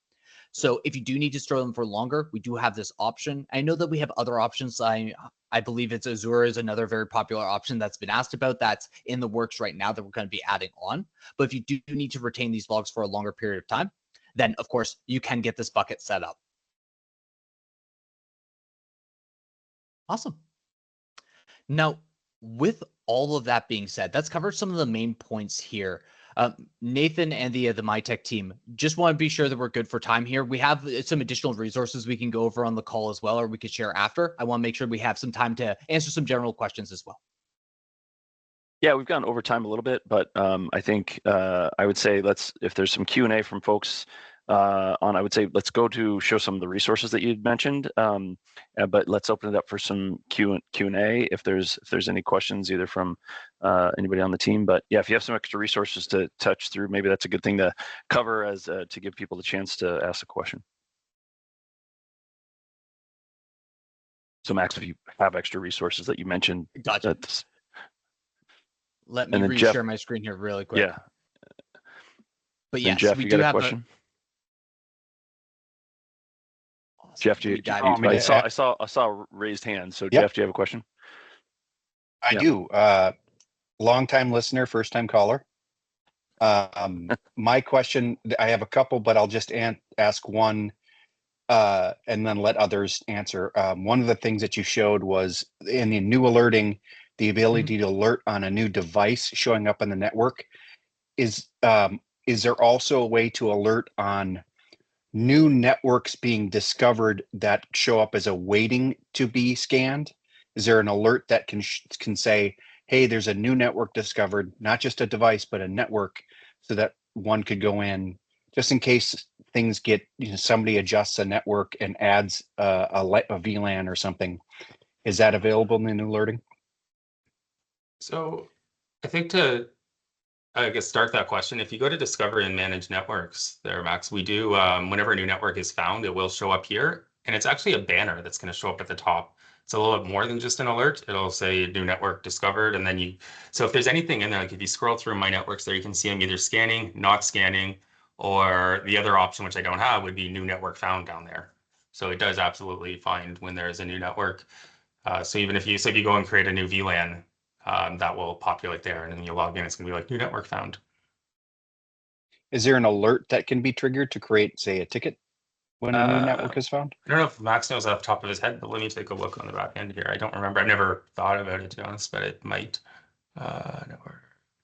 Speaker 2: So if you do need to store them for longer, we do have this option. I know that we have other options. I believe it's Azure is another very popular option that's been asked about that's in the works right now that we're going to be adding on. But if you do need to retain these logs for a longer period of time, then of course you can get this bucket set up. Awesome. Now, with all of that being said, that's covered some of the main points here. Nathan and the MyTech team, just want to be sure that we're good for time here. We have some additional resources we can go over on the call as well, or we could share after. I want to make sure we have some time to answer some general questions as well.
Speaker 1: Yeah, we've gone over time a little bit, but I think I would say if there's some Q&A from folks I would say let's go to show some of the resources that you'd mentioned, but let's open it up for some Q&A if there's any questions either from anybody on the team. But yeah, if you have some extra resources to touch through, maybe that's a good thing to cover as to give people the chance to ask a question. So Max, if you have extra resources that you mentioned,
Speaker 2: gotcha. Let me reshare my screen here really quick.
Speaker 1: Yeah.
Speaker 2: But yes,
Speaker 1: Jeff,
Speaker 2: we
Speaker 1: you
Speaker 2: do
Speaker 1: got a
Speaker 2: have
Speaker 1: question?
Speaker 2: Awesome.
Speaker 1: Jeff, I saw a raised hand. So yep. Jeff, do you have a question?
Speaker 3: I do. Long-time listener, first-time caller. My question, I have a couple, but I'll just ask one and then let others answer. One of the things that you showed was in the new alerting, the ability to alert on a new device showing up on the network. Is there also a way to alert on new networks being discovered that show up as a waiting to be scanned? Is there an alert that can say, hey, there's a new network discovered, not just a device, but a network, so that one could go in just in case things get, somebody adjusts a network and adds a VLAN or something. Is that available in the new alerting?
Speaker 4: So I think I guess start that question. If you go to Discover and Manage Networks there, Max, we do, whenever a new network is found, it will show up here. And it's actually a banner that's going to show up at the top. It's a little bit more than just an alert. It'll say new network discovered. And then so if there's anything in there, like if you scroll through my networks there, you can see I'm either scanning, not scanning, or the other option, which I don't have, would be new network found down there. So it does absolutely find when there is a new network. So even if you go and create a new VLAN, that will populate there, and then you log in, it's going to be like new network found.
Speaker 3: Is there an alert that can be triggered to create, say, a ticket when a new network is found?
Speaker 4: I don't know if Max knows off the top of his head, but let me take a look on the back end here. I don't remember. I've never thought about it, to be honest, but it might.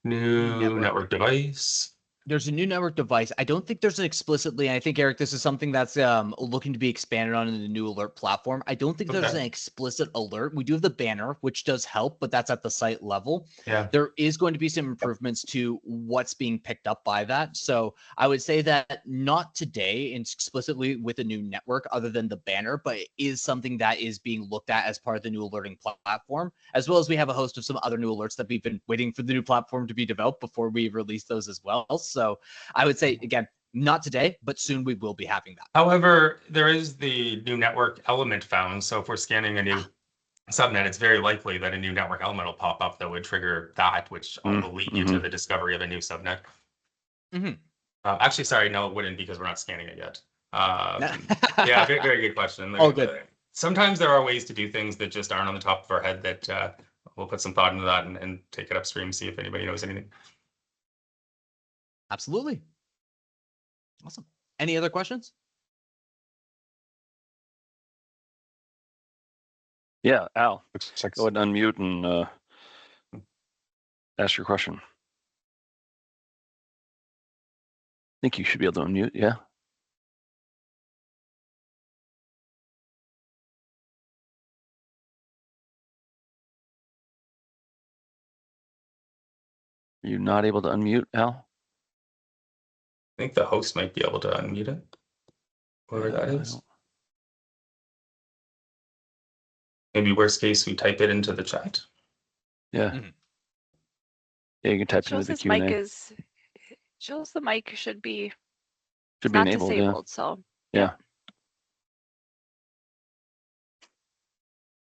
Speaker 4: New network device.
Speaker 2: There's a new network device. I don't think there's an explicitly, I think, Eric, this is something that's looking to be expanded on in the new alert platform. I don't think there's an explicit alert. We do have the banner, which does help, but that's at the site level.
Speaker 4: Yeah.
Speaker 2: There is going to be some improvements to what's being picked up by that. So I would say that not today explicitly with a new network other than the banner, but it is something that is being looked at as part of the new alerting platform, as well as we have a host of some other new alerts that we've been waiting for the new platform to be developed before we release those as well. So I would say, again, not today, but soon we will be having that.
Speaker 4: Lehowever, there is the new network element found. So if we're scanning a new subnet, it's very likely that a new network element will pop up that would trigger that, which will lead you to the discovery of a new subnet. Actually, sorry, no, it wouldn't, because we're not scanning it yet. Yeah, very, very good question.
Speaker 2: Oh, good.
Speaker 4: Sometimes there are ways to do things that just aren't on the top of our head that we'll put some thought into that and take it upstream, see if anybody knows anything.
Speaker 2: Absolutely. Awesome. Any other questions?
Speaker 1: Yeah, Al, go ahead and unmute and ask your question. I think you should be able to unmute, yeah. Are you not able to unmute, Al?
Speaker 4: think the host might be able to unmute it. Whoever that is. Maybe worst case, we type it into the chat.
Speaker 1: Yeah. Yeah, you can type into the Q&A.
Speaker 5: Shows the mic should be
Speaker 1: Should be
Speaker 5: not
Speaker 1: enabled,
Speaker 5: disabled, so
Speaker 1: yeah.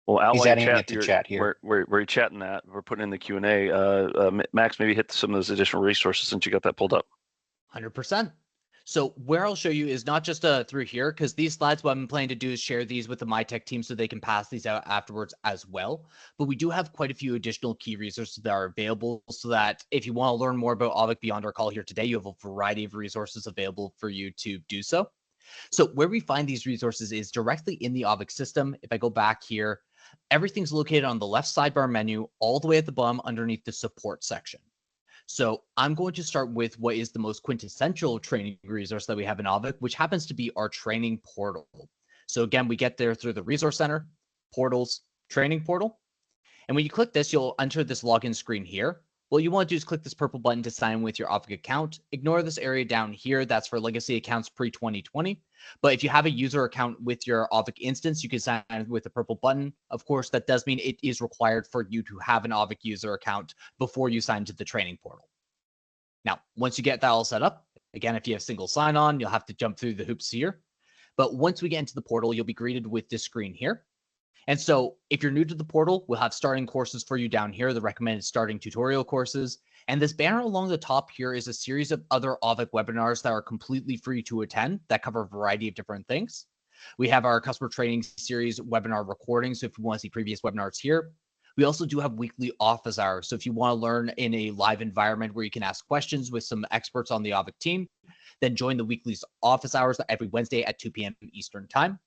Speaker 1: Well, Al,
Speaker 3: He's
Speaker 1: while
Speaker 3: adding it to chat here.
Speaker 1: We're chatting that. We're putting in the Q&A. Max, maybe hit some of those additional resources since you got that pulled up.
Speaker 2: 100%. So where I'll show you is not just through here, because these slides, what I'm planning to do is share these with the MyTech team so they can pass these out afterwards as well. But we do have quite a few additional key resources that are available so that if you want to learn more about Auvik beyond our call here today, you have a variety of resources available for you to do so. So where we find these resources is directly in the Auvik system. If I go back here, everything's located on the left sidebar menu, all the way at the bottom underneath the support section. So I'm going to start with what is the most quintessential training resource that we have in Auvik, which happens to be our training portal. So again, we get there through the resource center, portals, training portal. And when you click this, you'll enter this login screen here. What you want to do is click this purple button to sign in with your Auvik account. Ignore this area down here. That's for legacy accounts pre-2020. But if you have a user account with your Auvik instance, you can sign in with the purple button. Of course, that does mean it is required for you to have an Auvik user account before you sign to the training portal. Now, once you get that all set up, again, if you have single sign-on, you'll have to jump through the hoops here. But once we get into the portal, you'll be greeted with this screen here. And so if you're new to the portal, we'll have starting courses for you down here, the recommended starting tutorial courses. And this banner along the top here is a series of other Auvik webinars that are completely free to attend that cover a variety of different things. We have our customer training series webinar recordings. So if you want to see previous webinars here, we also do have weekly office hours. So if you want to learn in a live environment where you can ask questions with some experts on the Auvik team, then join the weekly office hours every Wednesday at 2 p.m. Eastern time.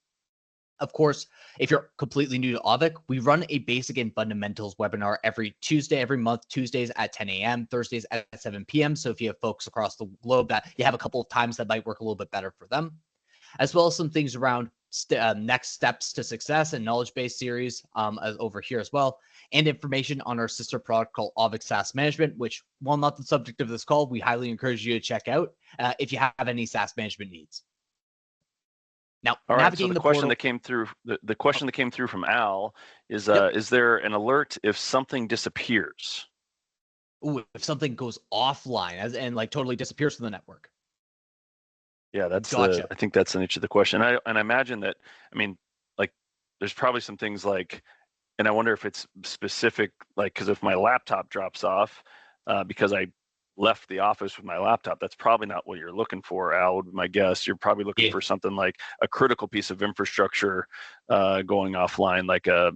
Speaker 2: Of course, if you're completely new to Auvik, we run a basic and fundamentals webinar every Tuesday, every month, Tuesdays at 10 a.m., Thursdays at 7 p.m. So if you have folks across the globe that you have a couple of times that might work a little bit better for them, as well as some things around next steps to success and knowledge-based series over here as well, and information on our sister product called Auvik SaaS Management, which, while not the subject of this call, we highly encourage you to check out if you have any SaaS management needs. Now,
Speaker 1: all right, so
Speaker 2: navigating
Speaker 1: the question that came through, the question that came through from Al is, is there an alert if something disappears?
Speaker 2: Ooh, if something goes offline and like totally disappears from the network.
Speaker 1: Yeah, that's
Speaker 2: gotcha.
Speaker 1: I think that's the nature of the question. And I imagine that, I mean, like, there's probably some things like, and I wonder if it's specific, like, because if my laptop drops off because I left the office with my laptop, that's probably not what you're looking for, Al, would be my guess. You're probably looking for something like a critical piece of infrastructure going offline, like a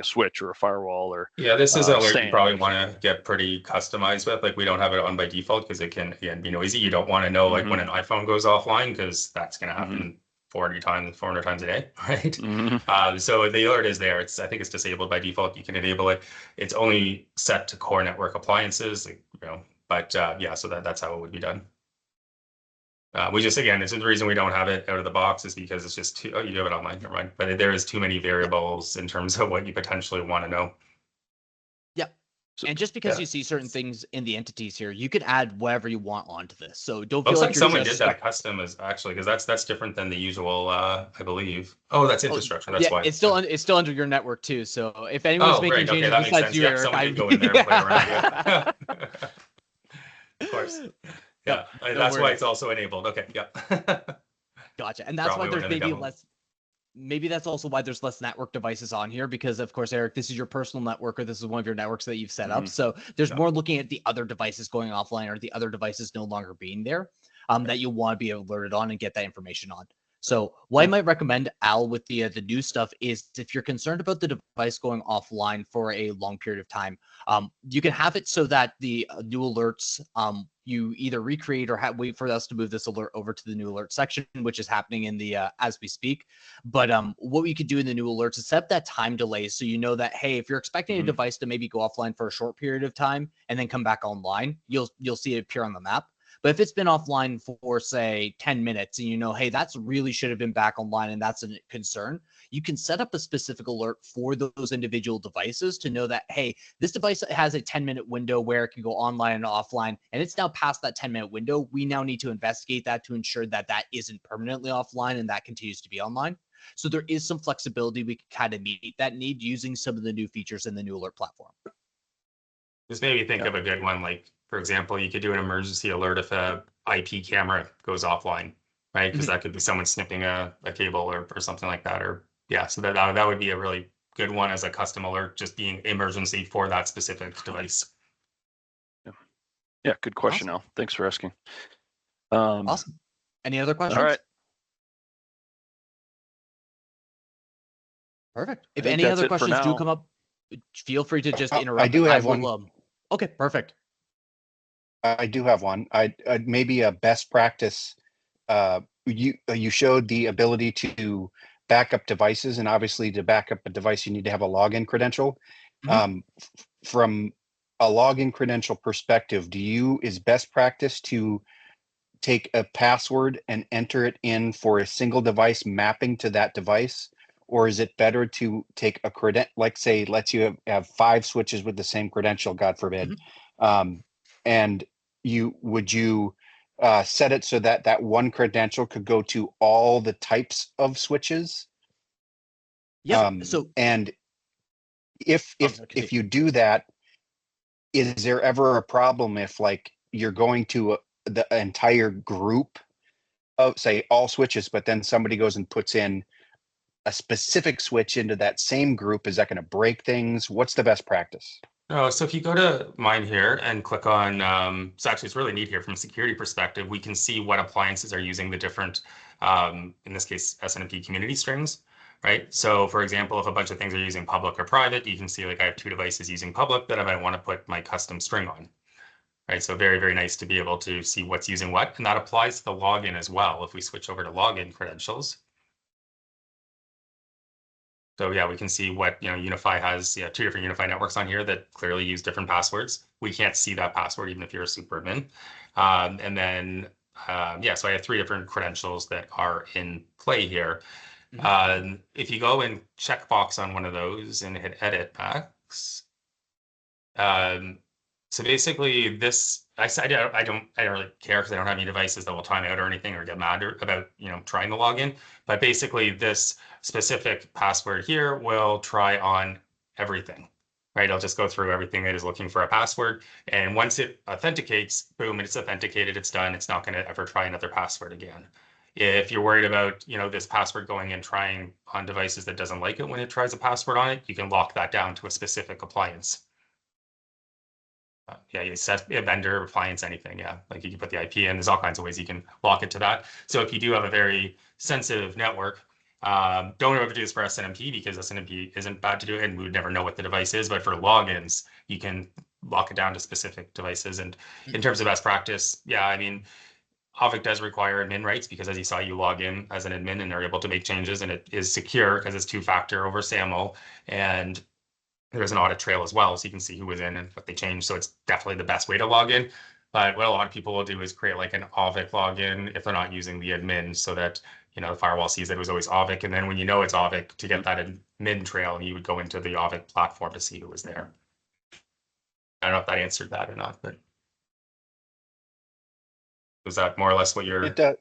Speaker 1: switch or a firewall or
Speaker 4: this is an alert you probably
Speaker 1: or
Speaker 4: want to get pretty customized with. Like, we don't have it on by default because it can, again, be noisy. You don't want to know like when an iPhone goes offline, because that's going to happen 400 times a day, right? So the alert is there. I think it's disabled by default. You can enable it. It's only set to core network appliances, like, but yeah, so that's how it would be done. We just, again, it's the reason we don't have it out of the box is because it's just too, you do have it online, never mind. But there is too many variables in terms of what you potentially want to know.
Speaker 2: Yeah. And just because you see certain things in the entities here, you can add whatever you want onto this. So don't feel like
Speaker 4: someone did that custom as actually, because that's different than the usual, I believe. Oh, that's infrastructure. That's why.
Speaker 2: It's still under your network too. So if anyone's making changes
Speaker 4: that makes
Speaker 2: besides
Speaker 4: sense.
Speaker 2: you, Eric,
Speaker 4: someone did go in there and play around. Of course. Yeah, that's why it's also enabled. Okay, yeah.
Speaker 2: Gotcha. And that's why there's maybe less. Maybe that's also why there's less network devices on here, because of course, Eric, this is your personal network, or this is one of your networks that you've set up. So there's more looking at the other devices going offline or the other devices no longer being there that you want to be alerted on and get that information on. So what I might recommend, Al, with the new stuff is if you're concerned about the device going offline for a long period of time, you can have it so that the new alerts, you either recreate or wait for us to move this alert over to the new alert section, which is happening in the as we speak. But what we could do in the new alerts is set that time delay, so you know that, hey, if you're expecting a device to maybe go offline for a short period of time and then come back online, you'll see it appear on the map. But if it's been offline for, say, 10 minutes and you know, hey, that's really should have been back online and that's a concern, you can set up a specific alert for those individual devices to know that, hey, this device has a 10-minute window where it can go online and offline, and it's now past that 10-minute window. We now need to investigate that to ensure that that isn't permanently offline and that continues to be online. So there is some flexibility. We can kind of meet that need using some of the new features in the new alert platform.
Speaker 4: Just maybe think of a good one, like, for example, you could do an emergency alert if a IP camera goes offline, right? Because that could be someone snipping a cable or something like that. Or yeah, so that would be a really good one as a custom alert, just being emergency for that specific device.
Speaker 1: Yeah, good question,
Speaker 2: Awesome.
Speaker 1: Al. Thanks for asking.
Speaker 2: Awesome. Any other questions?
Speaker 1: All right.
Speaker 2: Perfect. If
Speaker 1: think
Speaker 2: any
Speaker 1: that's
Speaker 2: other
Speaker 1: it for
Speaker 2: questions do
Speaker 1: now.
Speaker 2: come up, feel free to just interrupt.
Speaker 3: I do have one.
Speaker 2: Okay, perfect.
Speaker 3: I do have one. I maybe a best practice. You showed the ability to back up devices, and obviously to back up a device, you need to have a login credential. From a login credential perspective, is best practice to take a password and enter it in for a single device mapping to that device? Or is it better to take a credential, like say, let's you have 5 switches with the same credential, God forbid, and would you set it so that that one credential could go to all the types of switches?
Speaker 2: Yeah.
Speaker 3: And if you do that, is there ever a problem if like you're going to the entire group of, say, all switches, but then somebody goes and puts in a specific switch into that same group? Is that going to break things? What's the best practice?
Speaker 4: Oh, so if you go to mine here and click on, so actually it's really neat here from a security perspective, we can see what appliances are using the different, in this case, SNMP community strings, right? So for example, if a bunch of things are using public or private, you can see like I have 2 devices using public that I might want to put my custom string on, right? So very, very nice to be able to see what's using what, and that applies to the login as well. If we switch over to login credentials, so yeah, we can see what, Unify has 2 different Unify networks on here that clearly use different passwords. We can't see that password even if you're a super admin. And then, so I have 3 different credentials that are in play here. If you go and checkbox on one of those and hit edit max, so basically this, I don't really care because I don't have any devices that will time out or anything or get mad about, trying to log in. But basically this specific password here will try on everything, right? I'll just go through everything that is looking for a password. And once it authenticates, boom, it's authenticated, it's done. It's not going to ever try another password again. If you're worried about, this password going and trying on devices that doesn't like it when it tries a password on it, you can lock that down to a specific appliance. You set a vendor, appliance, anything. Yeah, like you can put the IP in. There's all kinds of ways you can lock it to that. So if you do have a very sensitive network, don't ever do this for SNMP because SNMP isn't bad to do it, and we would never know what the device is. But for logins, you can lock it down to specific devices. And in terms of best practice, I mean, Auvik does require admin rights because, as you saw, you log in as an admin and they're able to make changes, and it is secure because it's 2-factor over SAML, and there's an audit trail as well, so you can see who was in and what they changed. So it's definitely the best way to log in. But what a lot of people will do is create like an Auvik login if they're not using the admin, so that the firewall sees that it was always Auvik. And then when you know it's Auvik, to get that admin trail, you would go into the Auvik platform to see who was there. I don't know if that answered that or not, but was that more or less what you're?
Speaker 3: It does.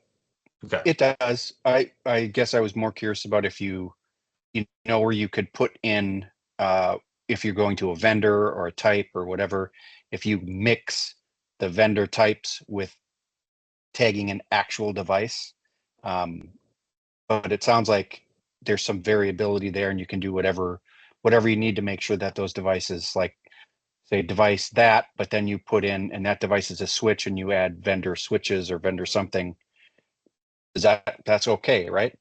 Speaker 4: Okay.
Speaker 3: It does. I guess I was more curious about if you know where you could put in if you're going to a vendor or a type or whatever, if you mix the vendor types with tagging an actual device. But it sounds like there's some variability there, and you can do whatever you need to make sure that those devices, like say device that, but then you put in, and that device is a switch, and you add vendor switches or vendor something. That's okay, right?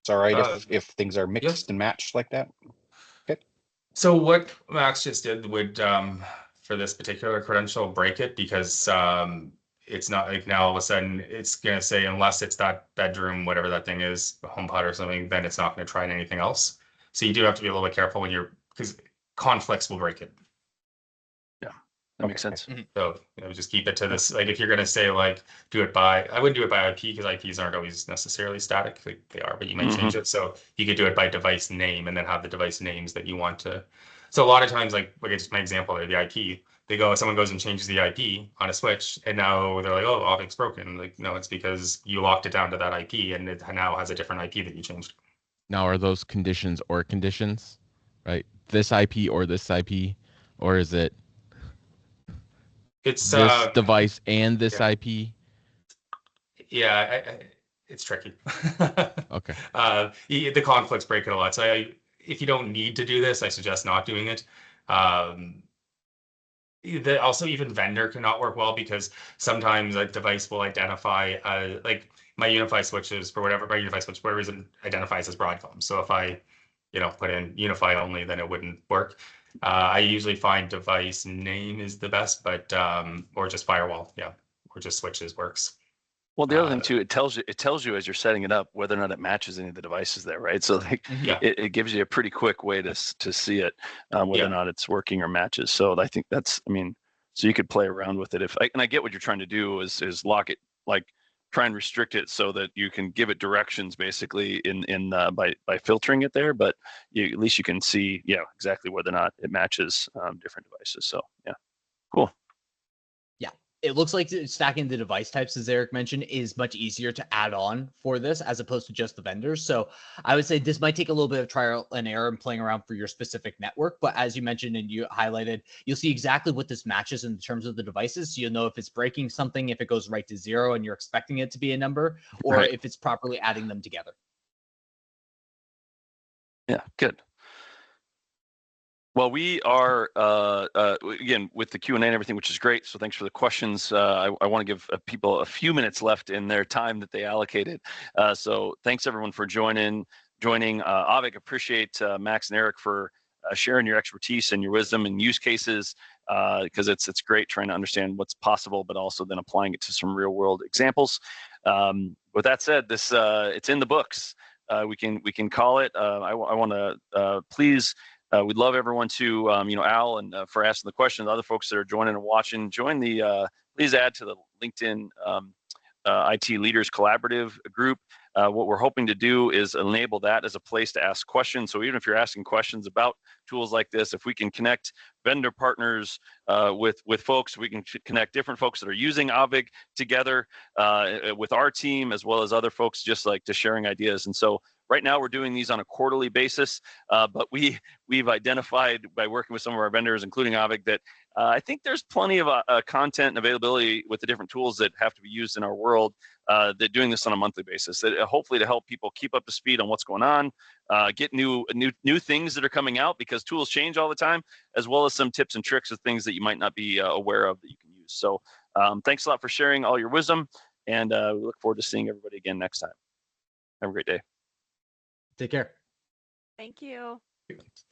Speaker 3: It's all right if things are mixed and matched like that. Okay.
Speaker 4: So what Max just did would, for this particular credential, break it, because it's not like now all of a sudden it's going to say, unless it's that bedroom, whatever that thing is, a HomePod or something, then it's not going to try anything else. So you do have to be a little bit careful because conflicts will break it.
Speaker 1: Yeah. That makes sense.
Speaker 4: So just keep it to this. Like if you're gonna say like do it by, I wouldn't do it by IP because IPs aren't always necessarily static. Like they are, but you might change it. So you could do it by device name and then have the device names that you want to. So a lot of times, like it's my example there, the IP. Someone goes and changes the IP on a switch, and now they're like, oh, Auvik's broken. Like no, it's because you locked it down to that IP, and it now has a different IP that you changed.
Speaker 6: Now, are those conditions or conditions, right? This IP or this IP, or is it?
Speaker 4: It's
Speaker 6: this device and this IP.
Speaker 4: Yeah, it's tricky.
Speaker 6: Okay.
Speaker 4: The conflicts break it a lot. So if you don't need to do this, I suggest not doing it. Also, even vendor cannot work well because sometimes a device will identify like my Unify switches for whatever reason identifies as Broadcom. So if I, put in Unify only, then it wouldn't work. I usually find device name is the best, but or just firewall, or just switches works.
Speaker 1: Well, the other thing too, it tells you as you're setting it up whether or not it matches any of the devices there, right? So like it gives you a pretty quick way to see it whether or not it's working or matches. So I think that's, so you could play around with it and I get what you're trying to do is lock it, like try and restrict it so that you can give it directions basically by filtering it there, but at least you can see exactly whether or not it matches different devices. So yeah, cool.
Speaker 2: It looks like stacking the device types, as Eric mentioned, is much easier to add on for this as opposed to just the vendors. So I would say this might take a little bit of trial and error and playing around for your specific network. But as you mentioned and you highlighted, you'll see exactly what this matches in terms of the devices. So you'll know if it's breaking something, if it goes right to 0 and you're expecting it to be a number, or if it's properly adding them together.
Speaker 1: Yeah, good. Well, we are, again, with the Q&A and everything, which is great. So thanks for the questions. I want to give people a few minutes left in their time that they allocated. So thanks, everyone, for joining. Auvik, appreciate Max and Eric for sharing your expertise and your wisdom and use cases, because it's great trying to understand what's possible, but also then applying it to some real-world examples. With that said, this it's in the books. We can call it. I want to please. We'd love everyone to, Al, and for asking the question, the other folks that are joining and watching, please add to the LinkedIn IT Leaders Collaborative group. What we're hoping to do is enable that as a place to ask questions. So even if you're asking questions about tools like this, if we can connect vendor partners with folks, we can connect different folks that are using Auvik together with our team, as well as other folks just like to sharing ideas. And so right now we're doing these on a quarterly basis, but we've identified by working with some of our vendors, including Auvik, that I think there's plenty of content and availability with the different tools that have to be used in our world, that doing this on a monthly basis, that hopefully to help people keep up to speed on what's going on, get new things that are coming out because tools change all the time, as well as some tips and tricks of things that you might not be aware of that you can use. So thanks a lot for sharing all your wisdom, and we look forward to seeing everybody again next time. Have a great day.
Speaker 2: Take care.
Speaker 5: Thank you.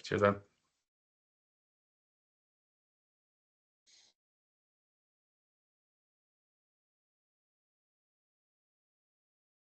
Speaker 4: Cheers, then.